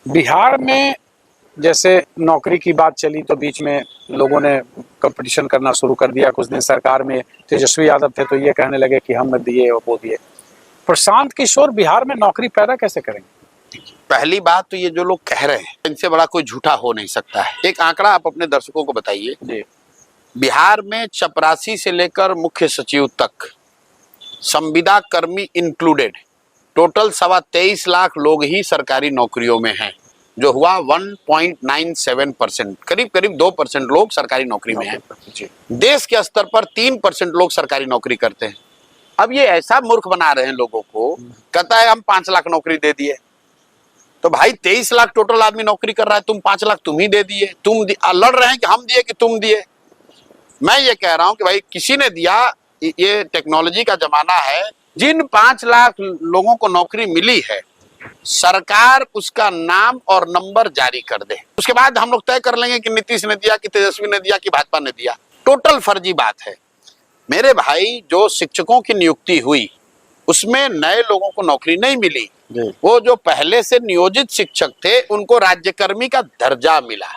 बिहार में जैसे नौकरी की बात चली तो बीच में लोगों ने कंपटीशन करना शुरू कर दिया। कुछ दिन सरकार में तेजस्वी यादव थे तो ये कहने लगे कि हम दिए और वो दिए। प्रशांत किशोर बिहार में नौकरी पैदा कैसे करेंगे? पहली बात तो ये जो लोग कह रहे हैं इनसे बड़ा कोई झूठा हो नहीं सकता है। एक आंकड़ा आप अपने दर्शकों को बताइए। बिहार में चपरासी से लेकर मुख्य सचिव तक संविदा कर्मी इंक्लूडेड टोटल 23.25 लाख लोग ही सरकारी नौकरियों में हैं, जो हुआ 1.97%, करीब करीब 2% लोग सरकारी नौकरी में हैं। देश के स्तर पर 3% लोग सरकारी नौकरी करते हैं। अब ये ऐसा मूर्ख बना रहे हैं लोगों को, कहता है हम 5 लाख नौकरी दे दिए। तो भाई 23 लाख टोटल आदमी नौकरी कर रहा है, तुम 5 लाख तुम ही दे दिए। तुम लड़ रहे हैं कि हम दिए कि तुम दिए। मैं ये कह रहा हूं कि भाई किसी ने दिया, ये टेक्नोलॉजी का जमाना है। जिन 5 लाख लोगों को नौकरी मिली है, सरकार उसका नाम और नंबर जारी कर दे, उसके बाद हम लोग तय कर लेंगे कि नीतीश ने दिया कि तेजस्वी ने दिया कि भाजपा ने दिया। टोटल फर्जी बात है मेरे भाई। जो शिक्षकों की नियुक्ति हुई उसमें नए लोगों को नौकरी नहीं मिली। वो जो पहले से नियोजित शिक्षक थे उनको राज्यकर्मी का दर्जा मिला।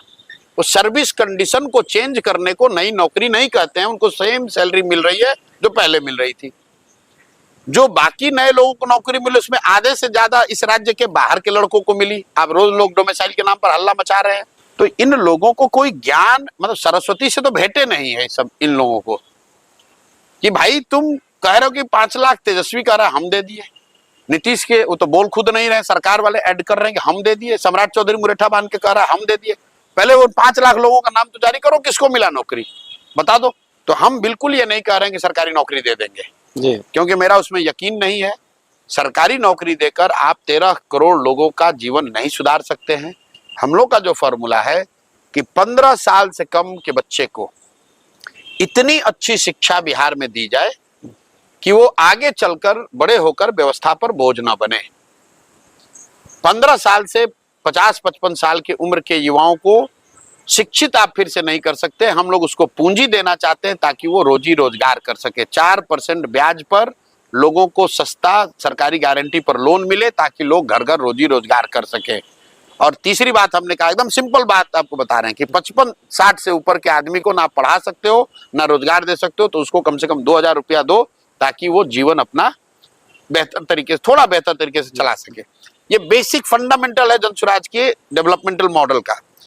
वो सर्विस कंडीशन को चेंज करने को नई नौकरी नहीं कहते हैं, उनको सेम सैलरी मिल रही है जो पहले मिल रही थी। जो बाकी नए लोगों को नौकरी मिली उसमें आधे से ज्यादा इस राज्य के बाहर के लड़कों को मिली। अब रोज लोग डोमिसाइल के नाम पर हल्ला मचा रहे हैं। तो इन लोगों को कोई ज्ञान, मतलब सरस्वती से तो भेंटे नहीं है सब इन लोगों को, कि भाई तुम कह रहे हो कि 5 लाख तेजस्वी कह रहा है हम दे दिए, नीतीश के वो तो बोल खुद नहीं रहे, सरकार वाले ऐड कर रहे हैं कि हम दे दिए, सम्राट चौधरी मुरेठा बांध के कह रहा है हम दे दिए। पहले वो 5 लाख लोगों का नाम तो जारी करो, किसको मिला नौकरी बता दो। तो हम बिल्कुल ये नहीं कह रहे हैं कि सरकारी नौकरी दे देंगे जी, क्योंकि मेरा उसमें यकीन नहीं है। सरकारी नौकरी देकर आप 13 करोड़ लोगों का जीवन नहीं सुधार सकते हैं। हम लोग का जो फॉर्मूला है कि 15 साल से कम के बच्चे को इतनी अच्छी शिक्षा बिहार में दी जाए कि वो आगे चलकर बड़े होकर व्यवस्था पर बोझ ना बने। 15 साल से 50-55 साल की उम्र के युवाओं को शिक्षित आप फिर से नहीं कर सकते। हम लोग उसको पूंजी देना चाहते हैं ताकि वो रोजी रोजगार कर सके। 4% ब्याज पर लोगों को सस्ता सरकारी गारंटी पर लोन मिले ताकि लोग घर घर रोजी रोजगार कर सके। और तीसरी बात हमने कहा, एकदम सिंपल बात आपको बता रहे हैं कि 55-60 से ऊपर के आदमी को ना पढ़ा सकते हो ना रोजगार दे सकते हो, तो उसको कम से कम 2000 रुपया दो ताकि वो जीवन अपना बेहतर तरीके से, थोड़ा बेहतर तरीके से चला सके। ये बेसिक फंडामेंटल है जनसुराज के डेवलपमेंटल मॉडल का।